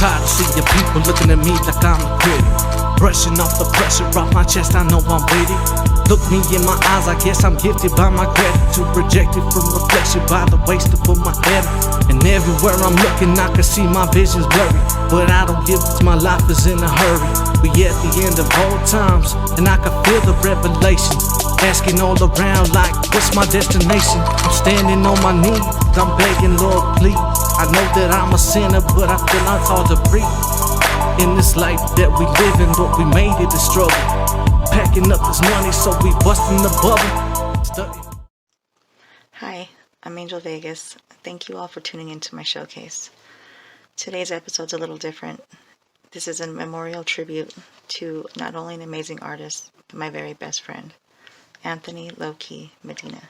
Tired of seeing people looking at me like I'm a critic. Brushing off the pressure off my chest, I know I'm with it. Look me in my eyes, I guess I'm gifted by my gratitude. Projected from reflection by the ways to put my head. And everywhere I'm looking, I can see my vision's blurry. But I don't give it, my life is in a hurry. We at the end of all times, and I can feel the revelation. Asking all around like, what's my destination? I'm standing on my knees, I'm begging, Lord, please. I know that I'm a sinner, but I feel I'm called to breathe. In this life that we live in, but we made it a struggle. Packing up this money, so we busting the bubble. Hi, I'm Angel Vegas. Thank you all for tuning into my showcase. Today's episode's a little different. This is a memorial tribute to not only an amazing artist, but my very best friend, Anthony Lowkey Medina.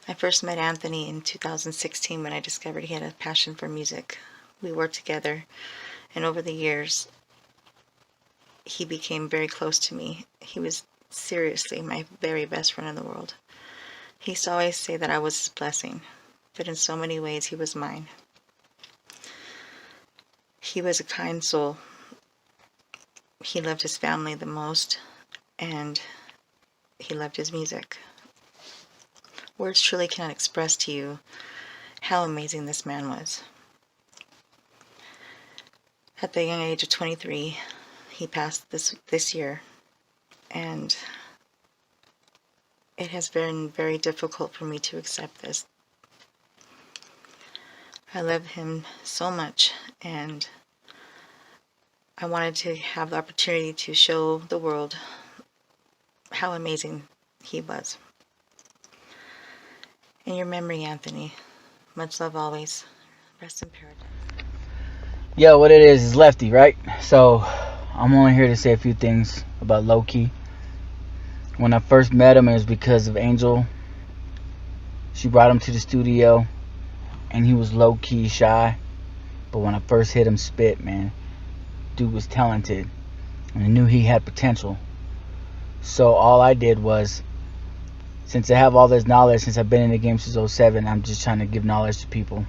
I first met Anthony in 2016 when I discovered he had a passion for music. We worked together, and over the years, he became very close to me. He was seriously my very best friend in the world. He used to always say that I was his blessing, but in so many ways he was mine. He was a kind soul. He loved his family the most, and he loved his music. Words truly cannot express to you how amazing this man was. At the young age of 23, he passed this year, and it has been very difficult for me to accept this. I love him so much, and I wanted to have the opportunity to show the world how amazing he was. In your memory, Anthony, much love always. Rest in paradise. Yo, what it is Lefty, right? So, I'm only here to say a few things about Lowkey. When I first met him, it was because of Angel. She brought him to the studio, and he was low-key shy. But when I first hit him spit, man, dude was talented, and I knew he had potential. So all I did was, since I have all this knowledge, since I've been in the game since 07, I'm just trying to give knowledge to people.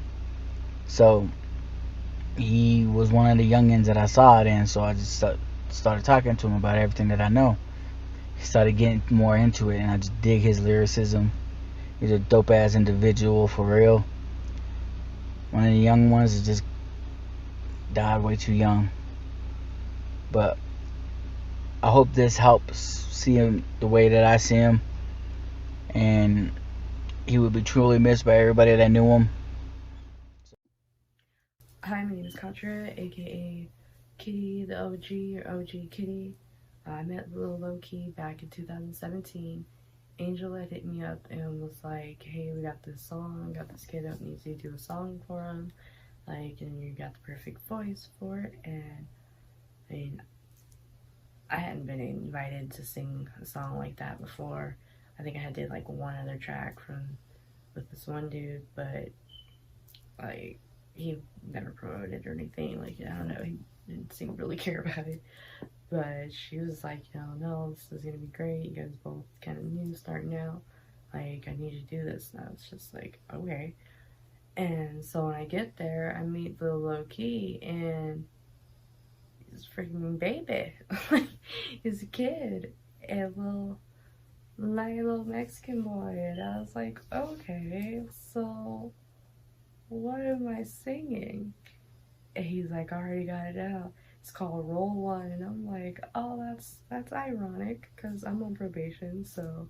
So he was one of the youngins that I saw it in, so I just started talking to him about everything that I know. He started getting more into it, and I just dig his lyricism. He's a dope-ass individual, for real. One of the young ones that just died way too young. But I hope this helps see him the way that I see him. And he would be truly missed by everybody that knew him. Hi, my name is Katra, aka Kitty, the OG, or OG Kitty. I met Lil Lowkey back in 2017. Angel had hit me up and was like, hey, we got this song, got this kid that needs you to do a song for him, like, and you got the perfect voice for it. And I mean, I hadn't been invited to sing a song like that before. I think I did like one other track with this one dude, but like, he never promoted it or anything. Like, I don't know, he didn't seem to really care about it. But she was like, no, this is gonna be great. You guys both kind of new, starting out. Like, I need you to do this. And I was just like, okay. And so when I get there, I meet Lil Lowkey, and he's a freaking baby. He's a kid, and little Mexican boy. And I was like, okay, so what am I singing? And he's like, I already got it out. It's called Roll One. And I'm like, oh, that's ironic, because I'm on probation, so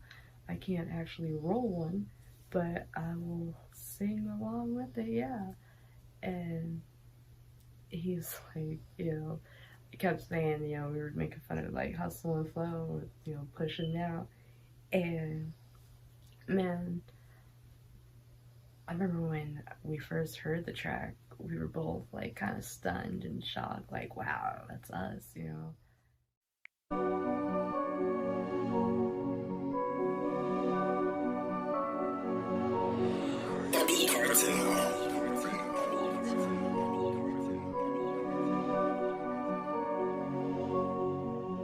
I can't actually roll one, but I will sing along with it, yeah. And he's like, he kept saying, we were making fun of like hustle and flow, pushing out. And man, I remember when we first heard the track, we were both like kind of stunned and shocked, like, wow, that's us,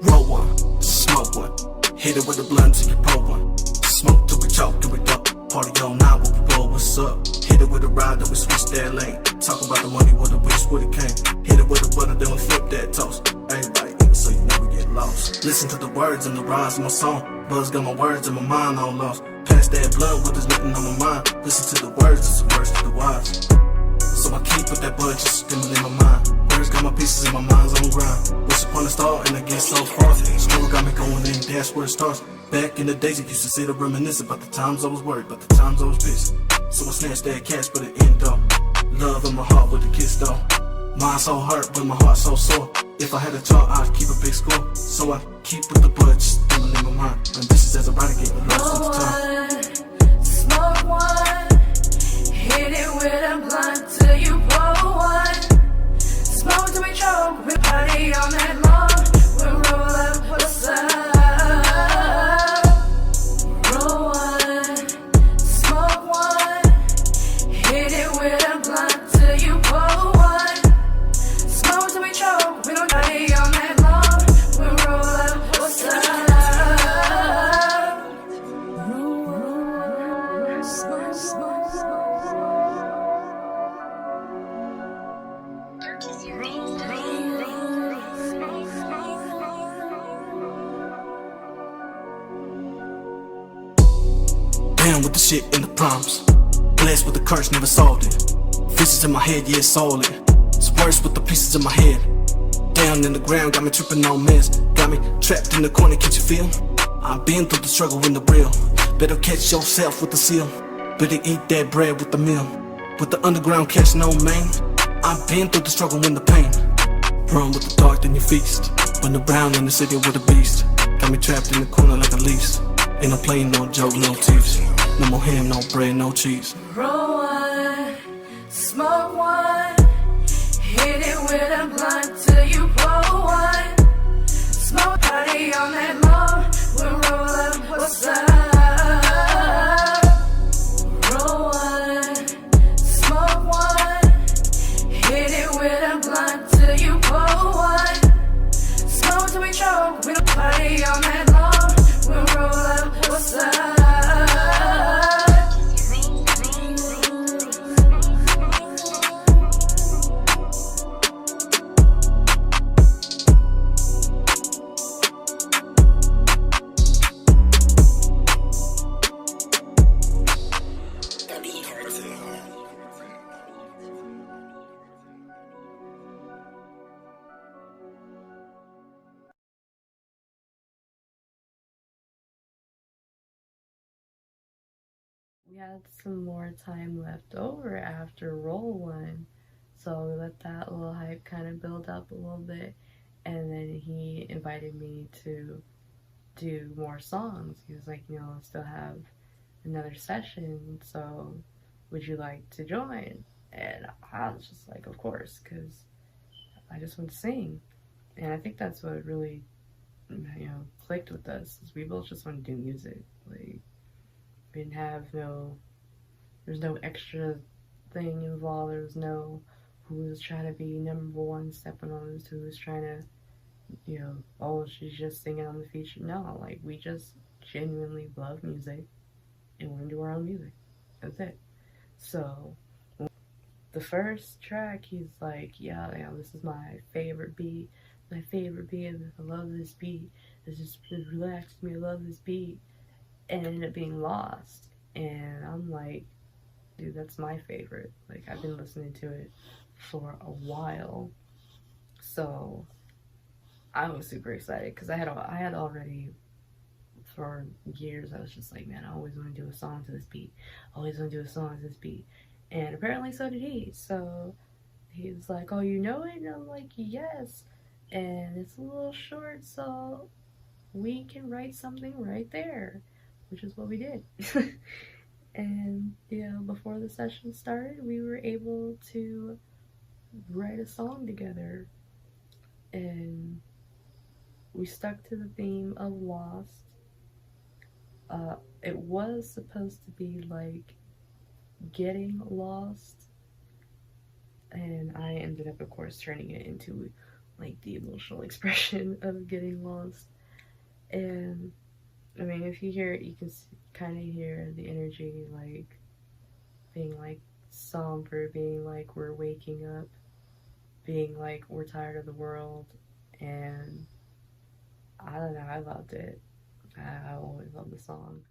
Roll one, smoke one, hit it with a blunt till you pull one. Smoke till we choke, till we go. Party all night, what we roll, what's up? Hit it with a ride, then we switch that lane. Talk about the money, what the wish, what it came. Hit it with a butter, then we flip that toast. Everybody in it, so you never get lost. Listen to the words and the rhymes of my song. Buzz got my words and my mind all lost. Pass that blunt, what is written on my mind. Listen to the words, it's the words to the wise. So I keep with that budget, stimming in my mind. Words got my pieces in my mind's on grind. Wish upon a star and I get so far. Still got me going in, dash where it starts. Back in the days, I used to sit and reminisce about the times I was worried, about the times I was pissed. So I snatched that cash, but it end though. Love in my heart with a kiss though. Mind so hurt, but my heart so sore. If I had a chart, I'd keep a big score. So I keep with the budget, stimming in my mind. And this is as a writer getting lost with the time. Smoke one, hit it with a blunt till you blow one. Smoke till we choke, we party all night long. We roll up, what's up? Roll one, smoke one, hit it with a blunt till you blow one. Smoke till we choke, we don't party all night long. We roll up, what's up? Down with the shit in the prompts. Blessed with the curse, never solved it. Visions in my head, yeah, solid. It's worse with the pieces in my head. Down in the ground, got me tripping on mess. Got me trapped in the corner, can't you feel? I've been through the struggle in the real. Better catch yourself with the seal. Better eat that bread with the meal. With the underground catch no man. I've been through the struggle and the pain. Run with the dark, then you feast. When the brown in the city with a beast. Got me trapped in the corner like a least. Ain't no play, no joke, no teeth. No more ham, no bread, no cheese. Roll one, smoke one, hit it with a blunt till you blow one. Smoke party all night long, we roll up, what's up? Roll one, smoke one, hit it with a blunt till you blow one. Smoke till we choke, we don't party all night long, we roll up, what's up? We had some more time left over after roll one, so we let that little hype kind of build up a little bit, and then he invited me to do more songs. He was like, I still have another session, so would you like to join? And I was just like, of course, because I just want to sing. And I think that's what really, clicked with us, is we both just want to do music. Like, we didn't have there's no extra thing involved. There was no who was trying to be number one stepping on us, who was trying to, oh, she's just singing on the feature. No, like, we just genuinely love music and want to do our own music. That's it. So the first track, he's like, yeah, this is my favorite beat. My favorite beat. I love this beat. It just relaxed me. I love this beat. And it ended up being Lost. And I'm like, dude, that's my favorite. Like, I've been listening to it for a while. So I was super excited because I had already, for years, I was just like, man, I always want to do a song to this beat. I always want to do a song to this beat. And apparently so did he. So he was like, oh, you know it? And I'm like, yes. And it's a little short, so we can write something right there, which is what we did. And, before the session started, we were able to write a song together. And we stuck to the theme of Lost. It was supposed to be like getting lost, and I ended up, of course, turning it into like the emotional expression of getting lost. And I mean, if you hear it, you can kind of hear the energy like being like somber, being like we're waking up, being like we're tired of the world. And I don't know, I loved it. I always love the song.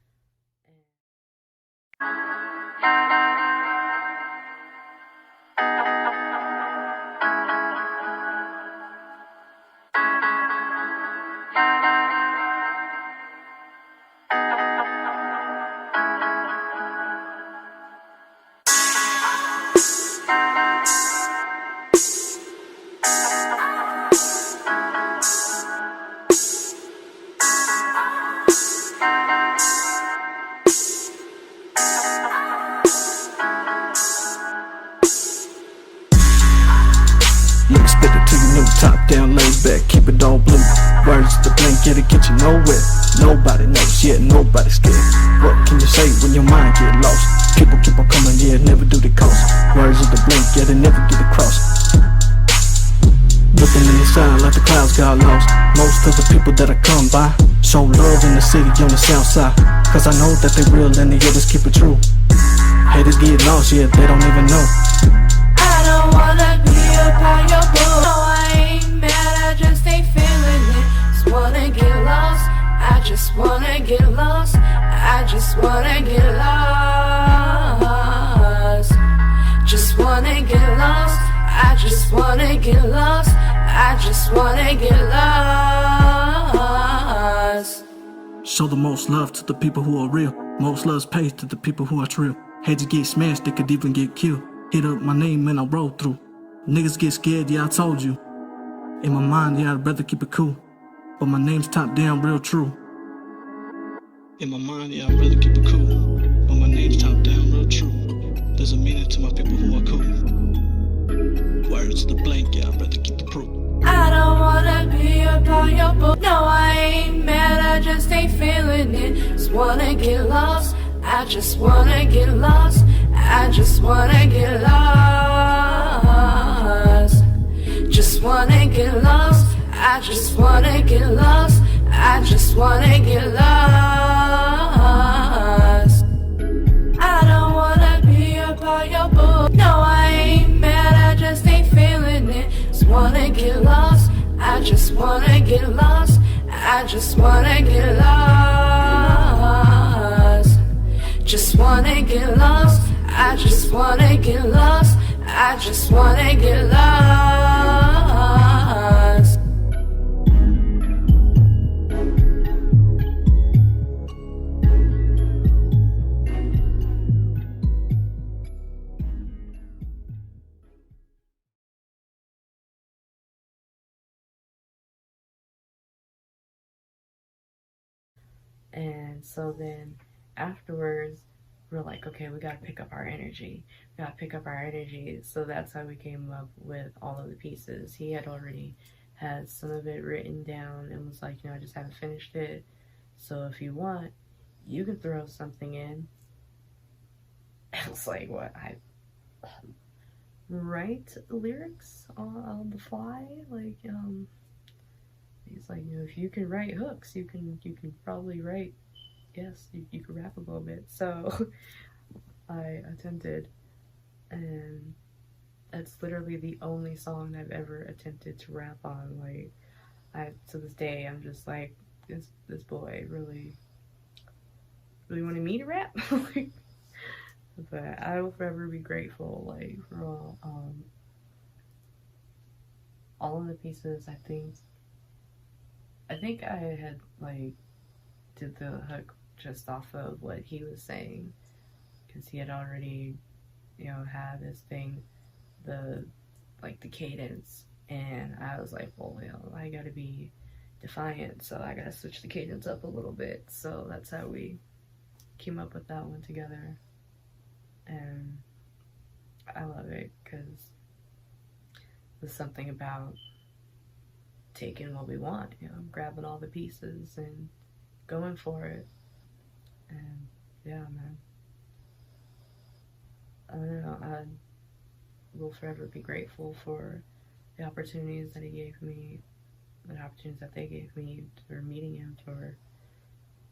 Let me spit it to you, new top down, laid back, keep it all blue. Words to blink, yeah, to get you nowhere. Nobody knows, yeah, nobody scared. What can you say when your mind get lost? People keep on coming, yeah, never do the cost. Words of the blink, yeah, they never get across. Looking in the side like the clouds got lost. Most of the people that I come by show love in the city on the south side, cause I know that they real and the others keep it true. Haters get lost, yeah, they don't even know. I don't wanna be about your boo. No, I ain't mad, I just ain't feeling it. Just wanna get lost. I just wanna get lost. I just wanna get lost. Just wanna get lost. I just wanna get lost. I just wanna get lost. Show the most love to the people who are real. Most love's paid to the people who are trill. Haters get smashed, they could even get killed. Hit up my name and I roll through. Niggas get scared, yeah, I told you. In my mind, yeah, I'd rather keep it cool. But my name's top down, real true. In my mind, yeah, I'd rather keep it cool. But my name's top down, real true. There's a meaning to my people who are cool. Words to the blank, yeah, I'd rather keep the proof. I don't wanna be about your boo. No, I ain't mad, I just ain't feeling it. Just wanna get lost. I just wanna get lost. I just wanna get lost. Just wanna get lost. I just wanna get lost. I just wanna get lost. I don't wanna be about your boo. No, I ain't mad, I just ain't feeling it. Just wanna get lost. I just wanna get lost. I just wanna get lost. Just wanna get lost. I just wanna get lost. I just wanna get lost. And so then afterwards, we're like, okay, we gotta pick up our energy. We gotta pick up our energy. So that's how we came up with all of the pieces. He had already had some of it written down and was like, I just haven't finished it. So if you want, you can throw something in. I was like, what? I write lyrics on the fly? Like, he's like, if you can write hooks, you can probably write, yes, you can rap a little bit. So I attempted, and that's literally the only song I've ever attempted to rap on. Like, to this day, I'm just like, this boy really wanted me to rap. But I will forever be grateful, like, for all of the pieces. I think I had, like, did the hook just off of what he was saying, because he had already, had this thing, the cadence, and I was like, well, I gotta be defiant, so I gotta switch the cadence up a little bit. So that's how we came up with that one together, and I love it because there's something about taking what we want, grabbing all the pieces and going for it. And yeah, man, I don't know, I will forever be grateful for the opportunities that he gave me, the opportunities that they gave me for meeting him, for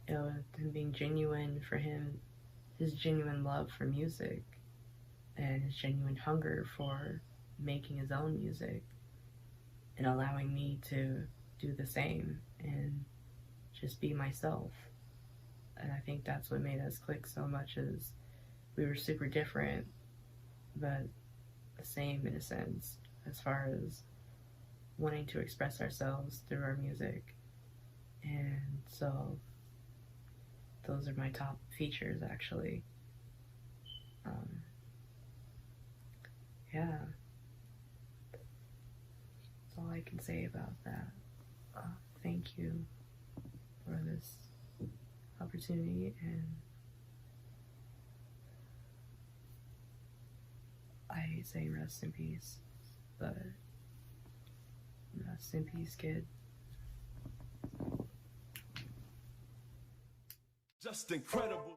it was him being genuine for him, his genuine love for music and his genuine hunger for making his own music and allowing me to do the same and just be myself. And I think that's what made us click so much, is we were super different but the same in a sense, as far as wanting to express ourselves through our music. And so those are my top features, actually. Yeah, that's all I can say about that. Thank you for this opportunity, and I hate saying rest in peace, but rest in peace, kid. Just incredible.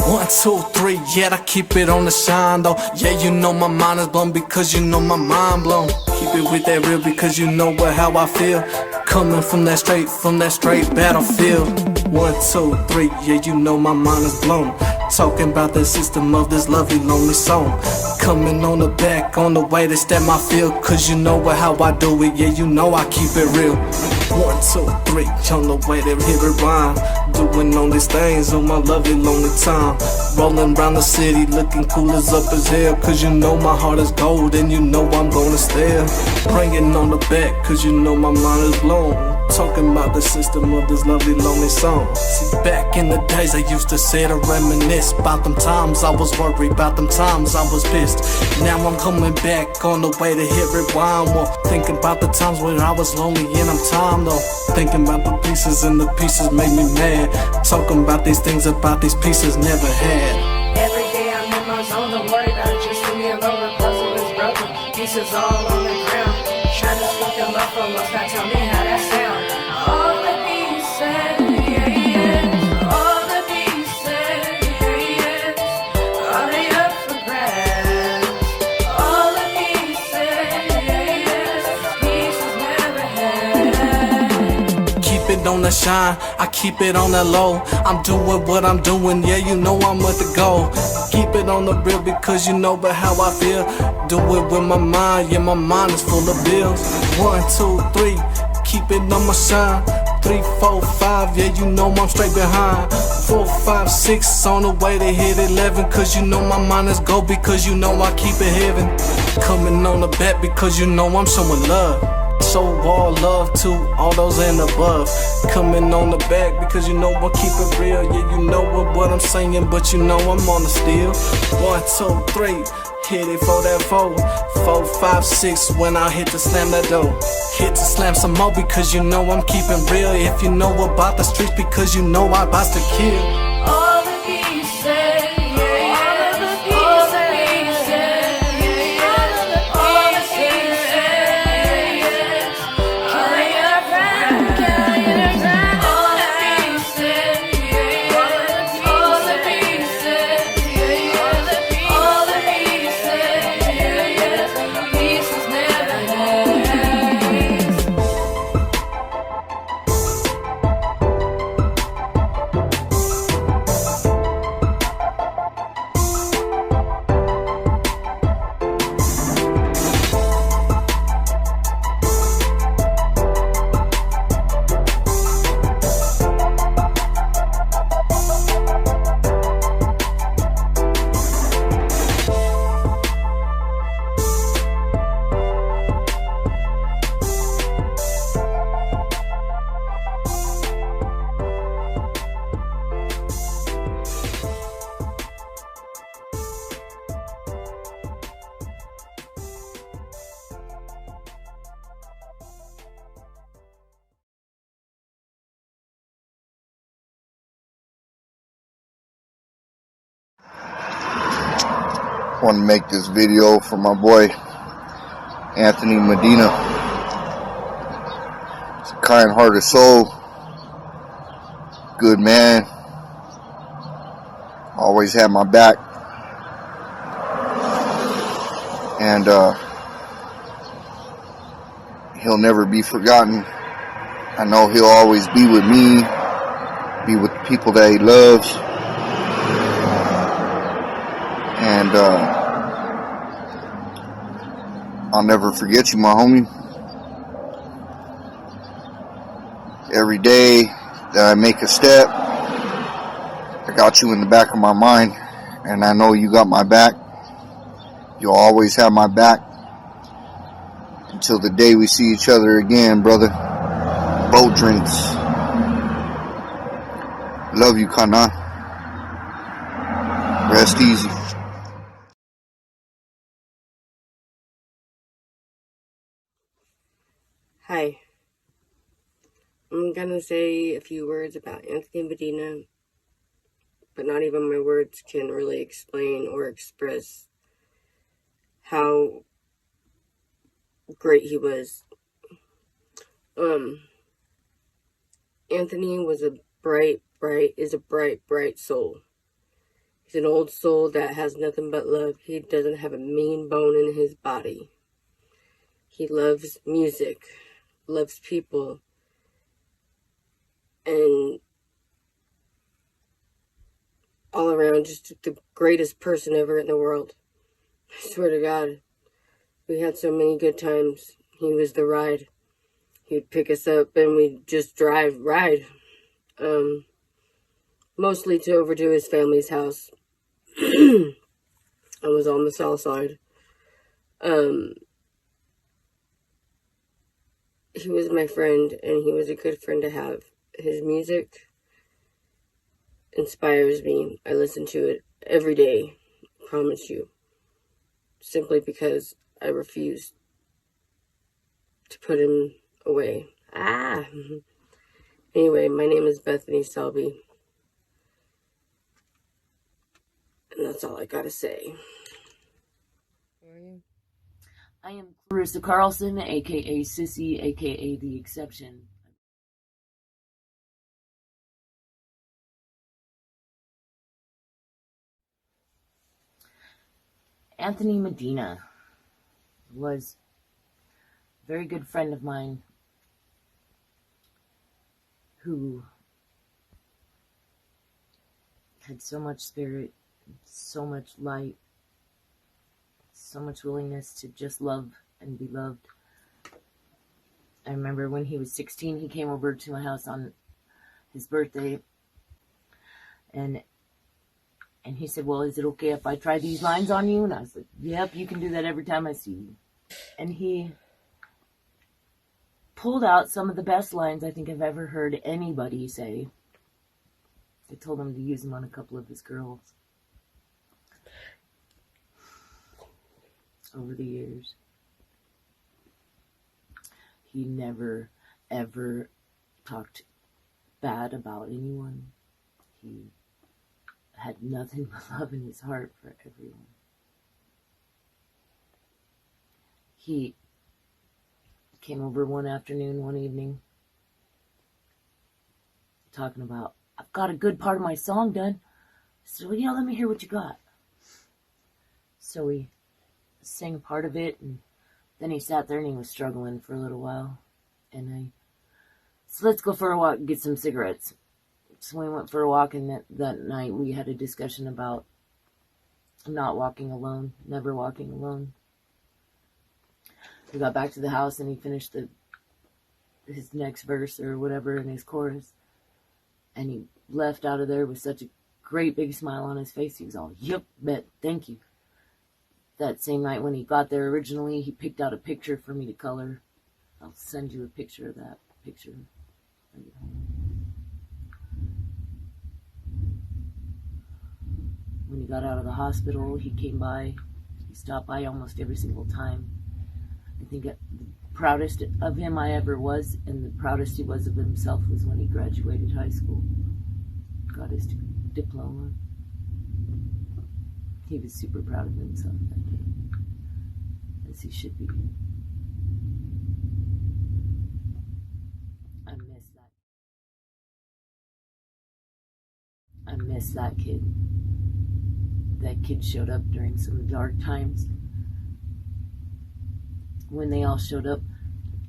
One, two, three, yeah, I keep it on the shine though. Yeah, you know my mind is blown because you know my mind blown. Keep it with that real because you know how I feel. Coming from that straight battlefield. 1, 2, 3, yeah, you know my mind is blown. Talking about the system of this lovely lonely song. Coming on the back, on the way to step my feel. Cause you know how I do it, yeah, you know I keep it real. 1, 2, 3, on the way to hit it rhyme. Doing all these things on my lovely lonely time. Rolling around the city, looking cool as up as hell. Cause you know my heart is gold and you know I'm gonna stay. Bringing on the back, cause you know my mind is blown. Talking about the system of this lovely lonely song. See, back in the days I used to sit and reminisce about them times I was worried, about them times I was pissed. Now I'm coming back on the way to hit rewind. Well, thinking about the times when I was lonely and I'm time though. Thinking about the pieces and the pieces make me mad. Talking about these things about these pieces never had. Every day I'm in my zone, don't worry about it, just leave me alone. The puzzle is broken, pieces all on the ground. Trying to speak them up for most, now tell me how that sound. All the pieces, yeah, yeah. All the pieces, yeah, yeah. Are they up for grabs? All the pieces, yeah, yeah. Pieces never had. Keep it on the shine, I keep it on the low. I'm doing what I'm doing, yeah, you know I'm with the goal. Keep it on the real because you know but how I feel. Do it with my mind, yeah, my mind is full of bills. 1, 2, 3, keep it on my shine. 3, 4, 5, yeah, you know I'm straight behind. 4, 5, 6, on the way to hit 11. Cause you know my mind is gold because you know I keep it heaven. Coming on the back because you know I'm showing love. Show all love to all those and above. Coming on the back because you know I keep it real. Yeah, you know what I'm saying, but you know I'm on the steal. 1, 2, 3, hit it for that 4. 4, 5, 6, when I hit to slam that door. Hit to slam some more because you know I'm keeping real. If you know about the streets because you know I bout to kill. All the pieces, yeah, yeah. All the pieces, yeah, yeah. All the pieces, yeah, yeah. All the pieces, all the pieces, yeah, yeah. All the pieces, yeah, yeah. All the pieces, yeah, yeah. Pieces never had. Want to make this video for my boy Anthony Medina. He's a kind-hearted soul, good man, always had my back. And he'll never be forgotten. I know he'll always be with me, be with the people that he loves. And I'll never forget you, my homie. Every day that I make a step, I got you in the back of my mind, and I know you got my back. You'll always have my back until the day we see each other again, brother. Boat drinks. Love you, Kana. Rest easy. Hi. I'm gonna say a few words about Anthony Medina, but not even my words can really explain or express how great he was. Anthony was a bright soul. He's an old soul that has nothing but love. He doesn't have a mean bone in his body. He loves music, loves people, and all around just the greatest person ever in the world. I swear to God, we had so many good times. He was the ride. He'd pick us up and we'd just ride. Mostly over to his family's house. I was on the south side. He was my friend, and he was a good friend to have. His music inspires me. I listen to it every day, I promise you. Simply because I refuse to put him away. Anyway, my name is Bethany Selby. And that's all I gotta say. I am Clarissa Carlson, aka Sissy, aka The Exception. Anthony Medina was a very good friend of mine who had so much spirit, so much light, so much willingness to just love and be loved. I remember when he was 16, he came over to my house on his birthday, and he said, well, is it okay if I try these lines on you? And I was like, yep, you can do that every time I see you. And he pulled out some of the best lines I think I've ever heard anybody say. I told him to use them on a couple of his girls over the years. He never, ever talked bad about anyone. He had nothing but love in his heart for everyone. He came over one evening, talking about, I've got a good part of my song done. I said, well, yeah, let me hear what you got. So he sang a part of it, and then he sat there and he was struggling for a little while. And I said, let's go for a walk and get some cigarettes. So we went for a walk, and that night we had a discussion about not walking alone, never walking alone. We got back to the house and he finished his next verse or whatever in his chorus. And he left out of there with such a great big smile on his face. He was all, yep, bet, thank you. That same night when he got there originally, he picked out a picture for me to color. I'll send you a picture of that picture. When he got out of the hospital, he came by. He stopped by almost every single time. I think the proudest of him I ever was, and the proudest he was of himself, was when he graduated high school. Got his diploma. He was super proud of himself that day, as he should be. I miss that kid. That kid showed up during some dark times when they all showed up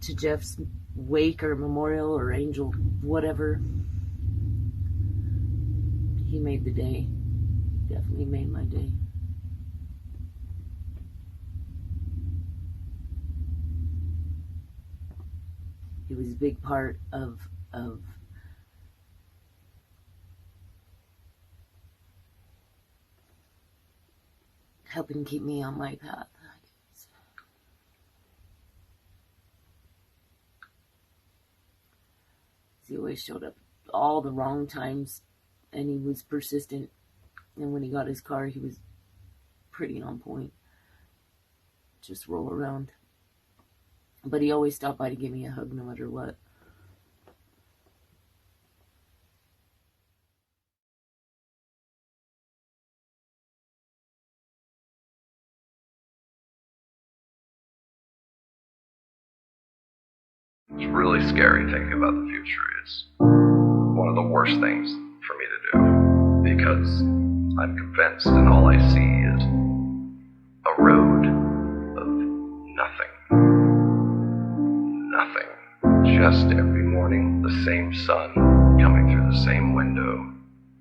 to Jeff's wake or memorial or angel, whatever. He made the day. Definitely made my day. He was a big part of helping keep me on my path. He always showed up all the wrong times, and he was persistent. And when he got his car, he was pretty on point. Just roll around. But he always stopped by to give me a hug no matter what. It's really scary thinking about the future. It's one of the worst things for me to do because I'm convinced and all I see is a road of nothing. Nothing. Just every morning the same sun coming through the same window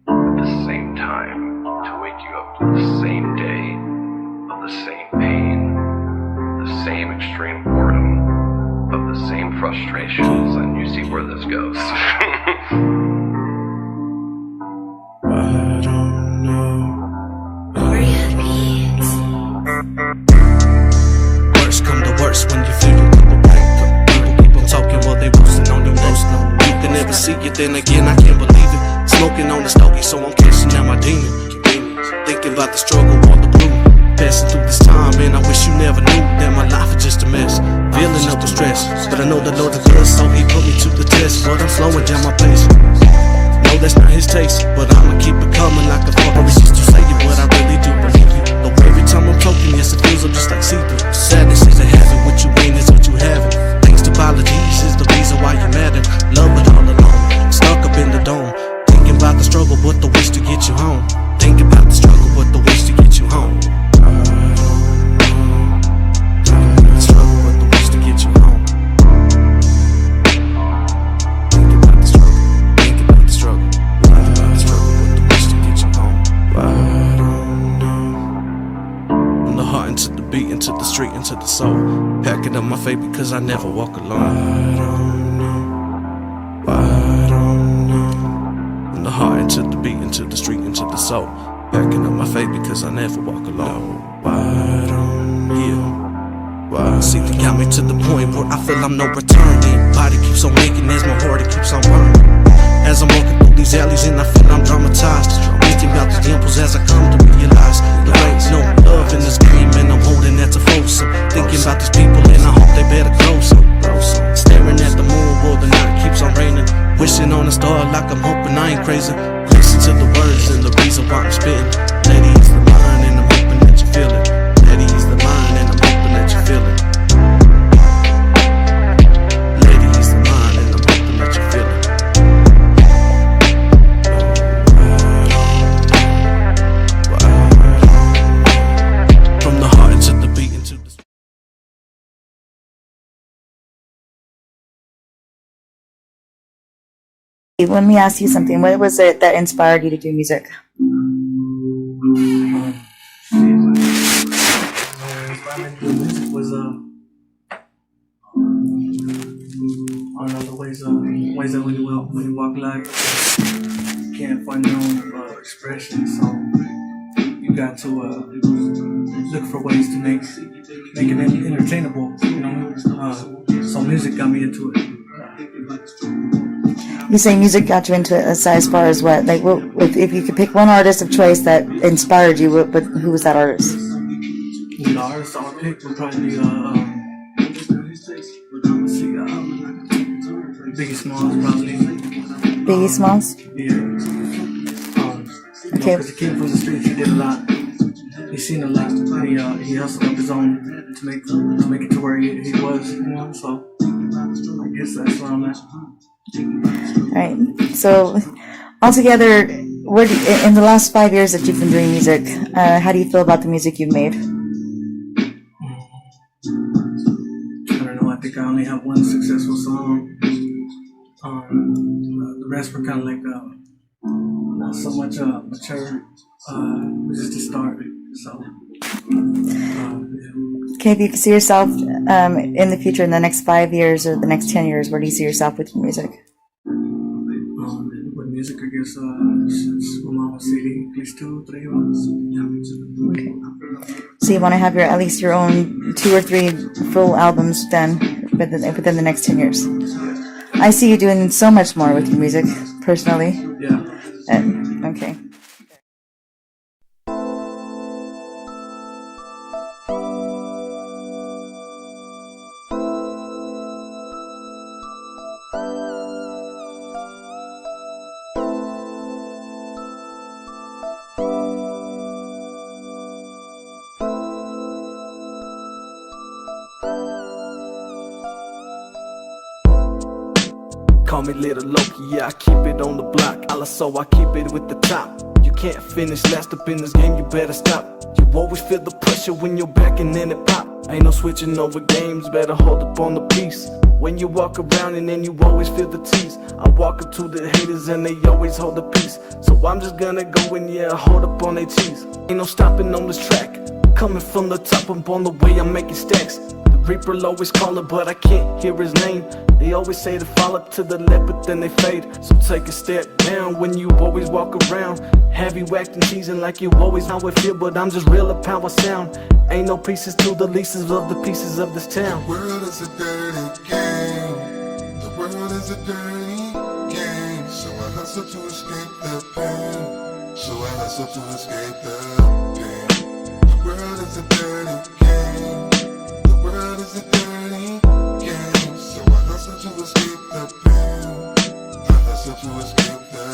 at the same time to wake you up to the same day of the same pain, the same extreme boredom, of the same frustrations, and you see where this goes. I don't know. Worst come to worst when you feel you come back. People keep on talking while they roasting on them roast. You can never see it, then again I can't believe it. Smoking on the stogie, so I'm catching out my demon. Thinking about the struggle or the blue. Passing through this time, and I wish you never knew that my life is just a mess. Feeling up with stress, but I know the Lord is good, so He put me to the test. But I'm slowing down my pace. No, that's not His taste, but I'ma keep it coming like a fuck. I resist to say it, but I really do believe it. Though every time I'm talking, yes, it feels up just like see-through. Sadness is a habit, what you ain't is what you haven't. Thanks to apologies is the reason why you mad at. Love it all alone, stuck up in the dome. Thinking about the struggle, but the wish to get you home. Thinking about the struggle, but the wish to get you home. Into the street, into the soul. Packing up my faith because I never walk alone. I don't know. I don't know. From the heart into the beat, into the street, into the soul. Packing up my faith because I never walk alone. I don't know. Yeah. See, they got me to the point where I feel I'm no return. The body keeps on making as my heart it keeps on burning. As I'm walking through these alleys and I feel I'm dramatized. Thinking about the dimples as I come to realize there ain't no love in this game and I'm holding that to Folsom. Thinking about these people and I hope they better close up. Staring at the moon while the night keeps on raining. Wishing on a star like I'm hoping I ain't crazy. Listen to the words and the reason why I'm spitting. Let ease the mind and I'm hoping that you feel it. Let ease the mind and I'm hoping that you feel it. Let ease the mind and I'm hoping that you feel it. Let me ask you something. What was it that inspired you to do music? Music was I don't know, the ways that when you walk life, you can't find your own expression. So you got to look for ways to make it entertainable. You know, so music got me into it. You say music got you into it as far as what? Like, if you could pick one artist of choice that inspired you, but who was that artist? The artist I would pick would probably be Biggie Smalls, probably. Biggie Smalls? Yeah. Okay. Because he came from the streets, he did a lot. He's seen a lot, and he hustled up his own to make it to where he was. You know, so I guess that's where I'm at. Right. So, altogether, in the last 5 years that you've been doing music, how do you feel about the music you've made? think I only have one successful song. The rest were kind of like not so much mature, just to start. So, Okay, if you can see yourself in the future, in the next 5 years or the next 10 years, where do you see yourself with your music? With music, I guess it's Mama City, at least 2 or 3 months. Yeah. Okay. So you want to have at least your own 2 or 3 full albums done within the next 10 years. I see you doing so much more with your music, personally. Yeah. Okay. Call me Little Lowkey, yeah, I keep it on the block. So I keep it with the top. You can't finish last up in this game, you better stop. You always feel the pressure when you're back and then it pop. Ain't no switching over games, better hold up on the piece. When you walk around and then you always feel the tease. I walk up to the haters and they always hold the peace. So I'm just gonna go and yeah, hold up on their cheese. Ain't no stopping on this track. Coming from the top, I'm on the way, I'm making stacks. Reaper always calling, but I can't hear his name. They always say to fall up to the left, but then they fade. So take a step down when you always walk around. Have you acting teasing like you always how it feel, but I'm just real up how I sound. Ain't no pieces to the leases of the pieces of this town. The world is a dirty game. The world is a dirty game. So I hustle to escape the pain. So I hustle to escape the pain. The world is a dirty game. The world is a dirty game. So I hustle to escape the pain. I hustle to escape the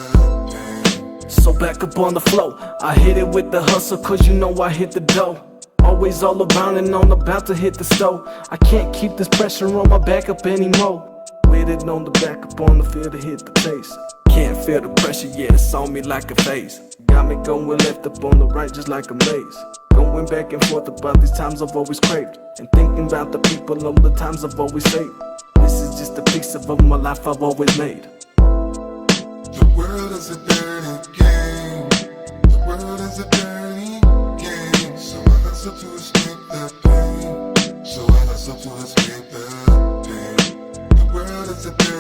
pain. So back up on the flow, I hit it with the hustle, cause you know I hit the dough. Always all around and I'm about to hit the stove. I can't keep this pressure on my back up anymore. With it on the back up on the field to hit the pace. Can't feel the pressure, yeah, it's on me like a phase. Got me going left up on the right just like a maze. Going back and forth about these times I've always craved. And thinking about the people all the times I've always saved. This is just a piece of my life I've always made. The world is a dirty game. The world is a dirty game. So I hustle to escape the pain. So I hustle to escape the pain. The world is a dirty